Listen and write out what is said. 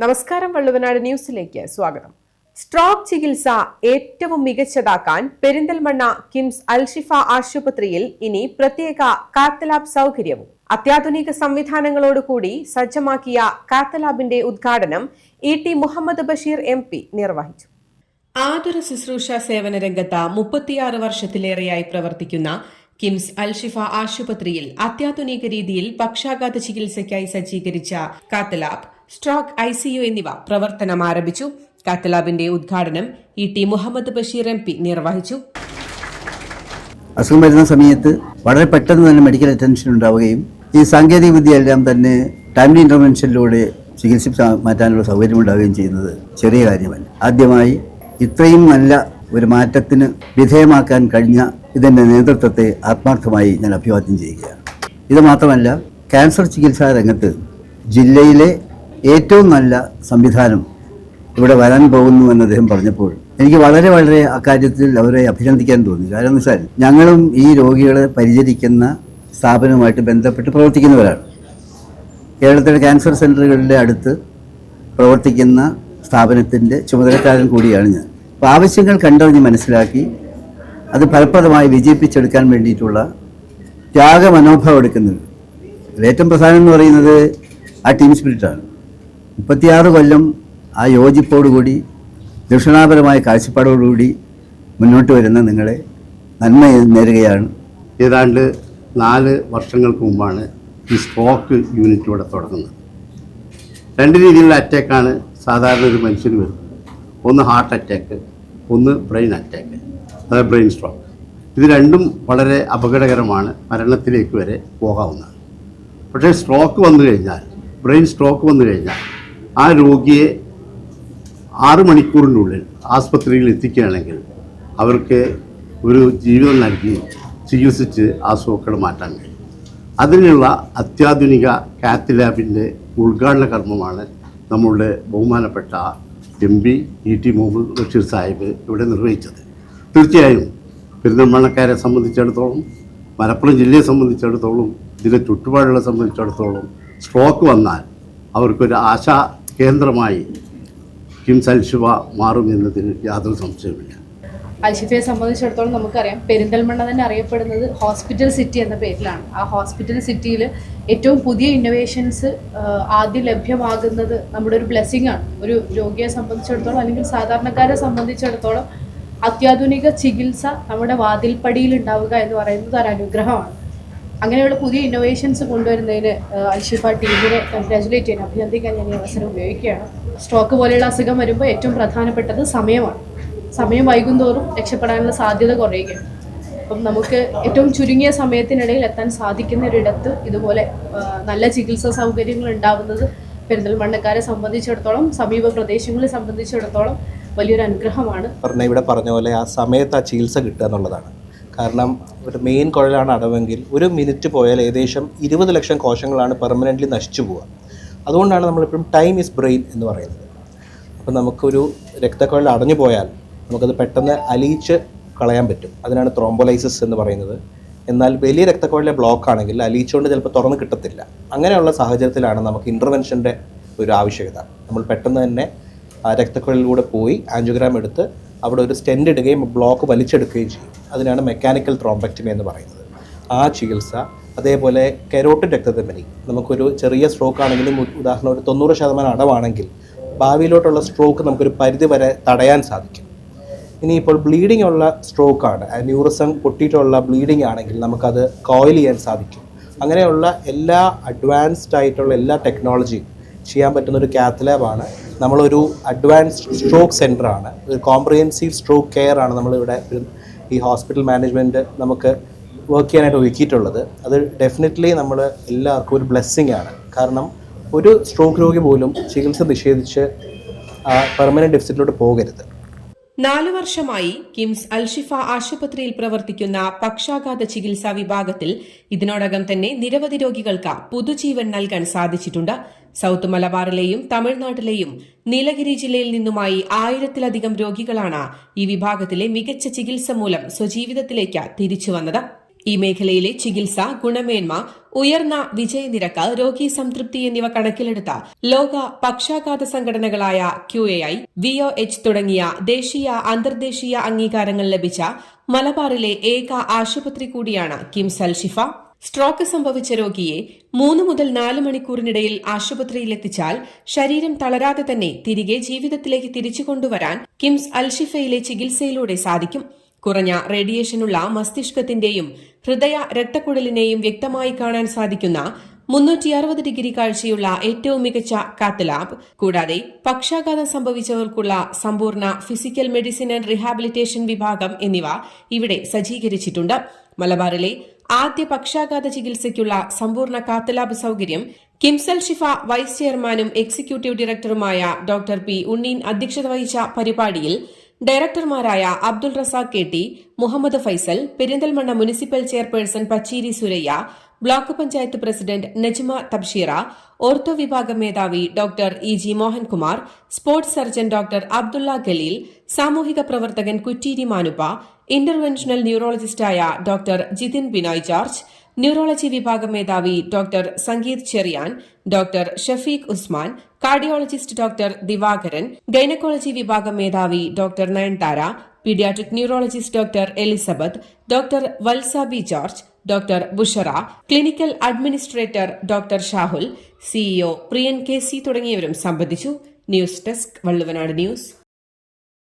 നമസ്കാരം, വള്ളുവനാട് ന്യൂസിലേക്ക് സ്വാഗതം. സ്ട്രോക്ക് ചികിത്സ ഏറ്റവും മികച്ചതാക്കാൻ പെരിന്തൽമണ്ണ കിംസ് അൽഷിഫ ആശുപത്രിയിൽ ഇനി പ്രത്യേക കാത്ത് ലാബ് സൗകര്യവും. അത്യാധുനിക സംവിധാനങ്ങളോടുകൂടി സജ്ജമാക്കിയ കാത്ത് ലാബിന്റെ ഉദ്ഘാടനം ഇ.ടി. മുഹമ്മദ് ബഷീർ MP നിർവഹിച്ചു. ആതുര ശുശ്രൂഷ സേവന രംഗത്ത് 36 വർഷത്തിലേറെയായി പ്രവർത്തിക്കുന്ന കിംസ് അൽഷിഫ ആശുപത്രിയിൽ അത്യാധുനിക രീതിയിൽ പക്ഷാഘാത ചികിത്സയ്ക്കായി സജ്ജീകരിച്ച കാത്ത് ലാബ്, സ്ട്രോക്ക് ICU എന്നിവ പ്രവർത്തനം ആരംഭിച്ചു. കാത്ത് ലാബിന്റെ ഉദ്ഘാടനം ഇ.ടി. മുഹമ്മദ് ബഷീർ MP നിർവഹിച്ചു. അസുഖം വരുന്ന സമയത്ത് വളരെ പെട്ടെന്ന് തന്നെ മെഡിക്കൽ അറ്റൻഷൻ ഉണ്ടാവുകയും ഈ സാങ്കേതിക വിദ്യയെല്ലാം തന്നെ ടൈംലി ഇന്റർവെൻഷനിലൂടെ ചികിത്സിച്ച് മാറ്റാനുള്ള സൗകര്യം ഉണ്ടാവുകയും ചെയ്യുന്നത് ചെറിയ കാര്യമല്ല. ആദ്യമായി ഇത്രയും നല്ല ഒരു മാറ്റത്തിന് വിധേയമാക്കാൻ കഴിഞ്ഞ ഇതിൻ്റെ നേതൃത്വത്തെ ആത്മാർത്ഥമായി ഞാൻ അഭിവാദ്യം ചെയ്യുകയാണ്. ഇത് മാത്രമല്ല, ക്യാൻസർ ചികിത്സാ രംഗത്ത് ജില്ലയിലെ ഏറ്റവും നല്ല സംവിധാനം ഇവിടെ വരാൻ പോകുന്നു എന്ന് അദ്ദേഹം പറഞ്ഞപ്പോൾ എനിക്ക് വളരെ വളരെ അക്കാര്യത്തിൽ അവരെ അഭിനന്ദിക്കാൻ തോന്നി. കാരണം എന്ന് വെച്ചാൽ ഞങ്ങളും ഈ രോഗികളെ പരിചരിക്കുന്ന സ്ഥാപനവുമായിട്ട് ബന്ധപ്പെട്ട് പ്രവർത്തിക്കുന്നവരാണ്. കേരളത്തിലെ ക്യാൻസർ സെൻ്ററുകളുടെ അടുത്ത് പ്രവർത്തിക്കുന്ന സ്ഥാപനത്തിൻ്റെ ചുമതലക്കാരൻ കൂടിയാണ് ഞാൻ. അപ്പോൾ ആവശ്യങ്ങൾ കണ്ടറിഞ്ഞ് മനസ്സിലാക്കി അത് ഫലപ്രദമായി വിജയിപ്പിച്ചെടുക്കാൻ വേണ്ടിയിട്ടുള്ള ത്യാഗമനോഭാവം എടുക്കുന്നത് ഏറ്റവും പ്രധാനം എന്ന് പറയുന്നത് ആ ടീം സ്പിരിറ്റാണ്. 36 കൊല്ലം ആ യോജിപ്പോടുകൂടി ദക്ഷിണാപരമായ കാഴ്ചപ്പാടോടുകൂടി മുന്നോട്ട് വരുന്ന നിങ്ങളെ നന്മ നേരുകയാണ്. ഏതാണ്ട് 4 വർഷങ്ങൾക്ക് മുമ്പാണ് ഈ സ്ട്രോക്ക് യൂണിറ്റ് ഇവിടെ തുടങ്ങുന്നത്. 2 രീതിയിലുള്ള അറ്റാക്കാണ് സാധാരണ ഒരു മനുഷ്യന് വരുന്നത്. ഒന്ന് ഹാർട്ട് അറ്റാക്ക്, ഒന്ന് ബ്രെയിൻ അറ്റാക്ക്, അതായത് ബ്രെയിൻ സ്ട്രോക്ക്. ഇത് രണ്ടും വളരെ അപകടകരമാണ്, മരണത്തിലേക്ക് വരെ പോകാവുന്നതാണ്. പക്ഷേ സ്ട്രോക്ക് വന്നു കഴിഞ്ഞാൽ, ബ്രെയിൻ സ്ട്രോക്ക് വന്നു കഴിഞ്ഞാൽ ആ രോഗിയെ 6 മണിക്കൂറിനുള്ളിൽ ആസ്പത്രിയിൽ എത്തിക്കുകയാണെങ്കിൽ അവർക്ക് ഒരു ജീവിതം നൽകി ചികിത്സിച്ച് ആ സോക്കേട് മാറ്റാൻ കഴിയും. അതിനുള്ള അത്യാധുനിക കാത്ത് ലാബിൻ്റെ ഉദ്ഘാടന കർമ്മമാണ് നമ്മളുടെ ബഹുമാനപ്പെട്ട MP ഇ.ടി. മുഹമ്മദ് ബഷീർ സാഹിബ് ഇവിടെ നിർവഹിച്ചത്. തീർച്ചയായും പെരിന്തൽമണ്ണക്കാരെ സംബന്ധിച്ചിടത്തോളം, മലപ്പുറം ജില്ലയെ സംബന്ധിച്ചിടത്തോളം, ഇതിൻ്റെ ചുറ്റുപാടുകളെ സംബന്ധിച്ചിടത്തോളം സ്ട്രോക്ക് വന്നാൽ അവർക്കൊരു ആശാ കേന്ദ്രമായി കിംസ് അൽഷിഫ മാറും എന്നതിൽ യാതൊരു സംശയമില്ല. അൽഷിഫയെ സംബന്ധിച്ചിടത്തോളം നമുക്കറിയാം, പെരിന്തൽമണ്ണ തന്നെ അറിയപ്പെടുന്നത് ഹോസ്പിറ്റൽ സിറ്റി എന്ന പേരിലാണ്. ആ ഹോസ്പിറ്റൽ സിറ്റിയിൽ ഏറ്റവും പുതിയ ഇന്നോവേഷൻസ് ആദ്യം ലഭ്യമാകുന്നത് നമ്മുടെ ഒരു ബ്ലെസ്സിങ് ആണ്. ഒരു രോഗിയെ സംബന്ധിച്ചിടത്തോളം അല്ലെങ്കിൽ സാധാരണക്കാരെ സംബന്ധിച്ചിടത്തോളം അത്യാധുനിക ചികിത്സ നമ്മുടെ വാതിൽപ്പടിയിൽ ഉണ്ടാവുക എന്ന് പറയുന്നത് ഒരു അനുഗ്രഹമാണ്. അങ്ങനെയുള്ള പുതിയ ഇന്നോവേഷൻസ് കൊണ്ടുവരുന്നതിന് അൽഷിഫ ടീമിനെ കൺഗ്രാജുലേറ്റ് ചെയ്യാൻ, അഭിനന്ദിക്കാൻ ഞാൻ ഈ അവസരം ഉപയോഗിക്കുകയാണ്. സ്ട്രോക്ക് പോലെയുള്ള അസുഖം വരുമ്പോൾ ഏറ്റവും പ്രധാനപ്പെട്ടത് സമയമാണ്. സമയം വൈകുന്തോറും രക്ഷപ്പെടാനുള്ള സാധ്യത കുറയുകയാണ്. അപ്പം നമുക്ക് ഏറ്റവും ചുരുങ്ങിയ സമയത്തിനിടയിൽ എത്താൻ സാധിക്കുന്ന ഒരിടത്ത് ഇതുപോലെ നല്ല ചികിത്സാ സൗകര്യങ്ങൾ ഉണ്ടാവുന്നത് പെരിന്തൽമണ്ണക്കാരെ സംബന്ധിച്ചിടത്തോളം, സമീപ പ്രദേശങ്ങളെ സംബന്ധിച്ചിടത്തോളം വലിയൊരു അനുഗ്രഹമാണ്. ഇവിടെ പറഞ്ഞ പോലെ ആ സമയത്ത് ആ ചികിത്സ കിട്ടുക എന്നുള്ളതാണ്. കാരണം ഒരു മെയിൻ കുഴലാണ് അടവെങ്കിൽ 1 മിനിറ്റ് പോയാൽ ഏകദേശം 20 ലക്ഷം കോശങ്ങളാണ് പെർമനൻ്റ്ലി നശിച്ചു പോവുക. അതുകൊണ്ടാണ് നമ്മളെപ്പോഴും ടൈം ഈസ് ബ്രെയിൻ എന്ന് പറയുന്നത്. അപ്പോൾ നമുക്കൊരു രക്തക്കുഴൽ അടഞ്ഞു പോയാൽ നമുക്കത് പെട്ടെന്ന് അലിയിച്ച് കളയാൻ പറ്റും. അതിനാണ് ത്രോംബോലൈസിസ് എന്ന് പറയുന്നത്. എന്നാൽ വലിയ രക്തക്കുഴലിലെ ബ്ലോക്ക് ആണെങ്കിൽ അലിയിച്ചുകൊണ്ട് ചിലപ്പോൾ തുറന്ന് കിട്ടത്തില്ല. അങ്ങനെയുള്ള സാഹചര്യത്തിലാണ് നമുക്ക് ഇൻ്റർവെൻഷൻ്റെ ഒരു ആവശ്യകത. നമ്മൾ പെട്ടെന്ന് തന്നെ ആ രക്തക്കുഴലിലൂടെ പോയി ആൻജിയോഗ്രാം എടുത്ത് അവിടെ ഒരു സ്റ്റെൻഡ് ഇടുകയും ബ്ലോക്ക് വലിച്ചെടുക്കുകയും ചെയ്യും. അതിനാണ് മെക്കാനിക്കൽ ത്രോംബക്ടമി എന്ന് പറയുന്നത്. ആ ചികിത്സ, അതേപോലെ കരോട്ടിഡ് രക്തധമനി, നമുക്കൊരു ചെറിയ സ്ട്രോക്ക് ആണെങ്കിലും, ഉദാഹരണം ഒരു 90% അടവാണെങ്കിൽ ഭാവിയിലോട്ടുള്ള സ്ട്രോക്ക് നമുക്കൊരു പരിധി വരെ തടയാൻ സാധിക്കും. ഇനിയിപ്പോൾ ബ്ലീഡിംഗ് ഉള്ള സ്ട്രോക്കാണ്, ന്യൂറസം പൊട്ടിയിട്ടുള്ള ബ്ലീഡിംഗ് ആണെങ്കിൽ നമുക്കത് കോയിൽ ചെയ്യാൻ സാധിക്കും. അങ്ങനെയുള്ള എല്ലാ അഡ്വാൻസ്ഡ് ആയിട്ടുള്ള എല്ലാ ടെക്നോളജിയും ചെയ്യാൻ പറ്റുന്ന ഒരു കാത്ത് ലാബാണ്. നമ്മളൊരു അഡ്വാൻസ്ഡ് സ്ട്രോക്ക് സെൻ്ററാണ്, ഒരു കോംപ്രിഹെൻസീവ് സ്ട്രോക്ക് കെയർ ആണ് നമ്മളിവിടെ ഈ ഹോസ്പിറ്റൽ മാനേജ്മെൻറ്റ് നമുക്ക് വർക്ക് ചെയ്യാനായിട്ട് ഒരുക്കിയിട്ടുള്ളത്. അത് ഡെഫിനറ്റ്ലി നമ്മൾ എല്ലാവർക്കും ഒരു ബ്ലെസ്സിങ് ആണ്. കാരണം ഒരു സ്ട്രോക്ക് രോഗി പോലും ചികിത്സ നിഷേധിച്ച് പെർമനന്റ് ഡെഫിസിറ്റിലോട്ട് പോകരുത്. 4 വർഷമായി കിംസ് അൽഷിഫ ആശുപത്രിയിൽ പ്രവർത്തിക്കുന്ന പക്ഷാഘാത ചികിത്സാ വിഭാഗത്തിൽ ഇതിനോടകം തന്നെ നിരവധി രോഗികൾക്ക് പുതുജീവൻ നൽകാൻ സാധിച്ചിട്ടുണ്ട്. സൌത്ത് മലബാറിലെയും തമിഴ്നാട്ടിലെയും നീലഗിരി ജില്ലയിൽ നിന്നുമായി 1000-ലധികം രോഗികളാണ് ഈ വിഭാഗത്തിലെ മികച്ച ചികിത്സ മൂലം സ്വജീവിതത്തിലേക്ക് തിരിച്ചുവന്നത്. ഈ മേഖലയിലെ ചികിത്സ, ഗുണമേന്മ, ഉയർന്ന വിജയനിരക്ക്, രോഗി സംതൃപ്തി എന്നിവ കണക്കിലെടുത്ത ലോക പക്ഷാഘാത സംഘടനകളായ QAI, VOH തുടങ്ങിയ ദേശീയ, അന്തർദേശീയ അംഗീകാരങ്ങൾ ലഭിച്ച മലബാറിലെ ഏക ആശുപത്രി കൂടിയാണ് കിംസ് അൽഷിഫ. സ്ട്രോക്ക് സംഭവിച്ച രോഗിയെ 3 മുതൽ 4 മണിക്കൂറിനിടയിൽ ആശുപത്രിയിലെത്തിച്ചാൽ ശരീരം തളരാതെ തന്നെ തിരികെ ജീവിതത്തിലേക്ക് തിരിച്ചു കൊണ്ടുവരാൻ കിംസ് അൽഷിഫയിലെ ചികിത്സയിലൂടെ സാധിക്കും. കുറഞ്ഞ റേഡിയേഷനുള്ള മസ്തിഷ്കത്തിന്റെയും ഹൃദയ രക്തക്കുഴലിനെയും വ്യക്തമായി കാണാൻ സാധിക്കുന്ന 360 ഡിഗ്രി കാഴ്ചയുള്ള ഏറ്റവും മികച്ച കാത്ത് ലാബ്, കൂടാതെ പക്ഷാഘാതം സംഭവിച്ചവർക്കുള്ള സമ്പൂർണ്ണ ഫിസിക്കൽ മെഡിസിൻ ആൻഡ് റീഹാബിലിറ്റേഷൻ വിഭാഗം എന്നിവ ഇവിടെ സജ്ജീകരിച്ചിട്ടുണ്ട്. മലബാറിലെ ആദ്യ പക്ഷാഘാത ചികിത്സയ്ക്കുള്ള സമ്പൂർണ്ണ കാത്ത് ലാബ് സൌകര്യം കിംസ് അൽഷിഫ വൈസ് ചെയർമാനും എക്സിക്യൂട്ടീവ് ഡയറക്ടറുമായ ഡോക്ടർ പി. ഉണ്ണീൻ അധ്യക്ഷത വഹിച്ച പരിപാടിയിൽ ഡയറക്ടർമാരായ Abdul Razak KT, Muhammad Faisal, Perinthalmanna municipal chairperson Pacheeri Suraiya, block panchayat president Najma Tabsheera, ortho വിഭാഗം മേധാവി doctor EG Mohankumar, sports surgeon doctor Abdulla Khaleel, സാമൂഹിക പ്രവർത്തകൻ കുറ്റീരി മാനുപ്പ, ഇന്റർവെൻഷണൽ ന്യൂറോളജിസ്റ്റായ ഡോക്ടർ ജിതിൻ ബിനോയ് ജോർജ്, ന്യൂറോളജി വിഭാഗം മേധാവി doctor Sangeeth Cherian, doctor Shafeeq Usman, cardiologist doctor Divakaran, gynaecology വിഭാഗം മേധാവി doctor Nayanthara, paediatric neurologist doctor Elizabeth, doctor Valsabi George, doctor Bushara, clinical administrator doctor Shahul, CEO Priyan KC തുടങ്ങിയവരും സംബന്ധിച്ചു. News desk, Valluvanad news.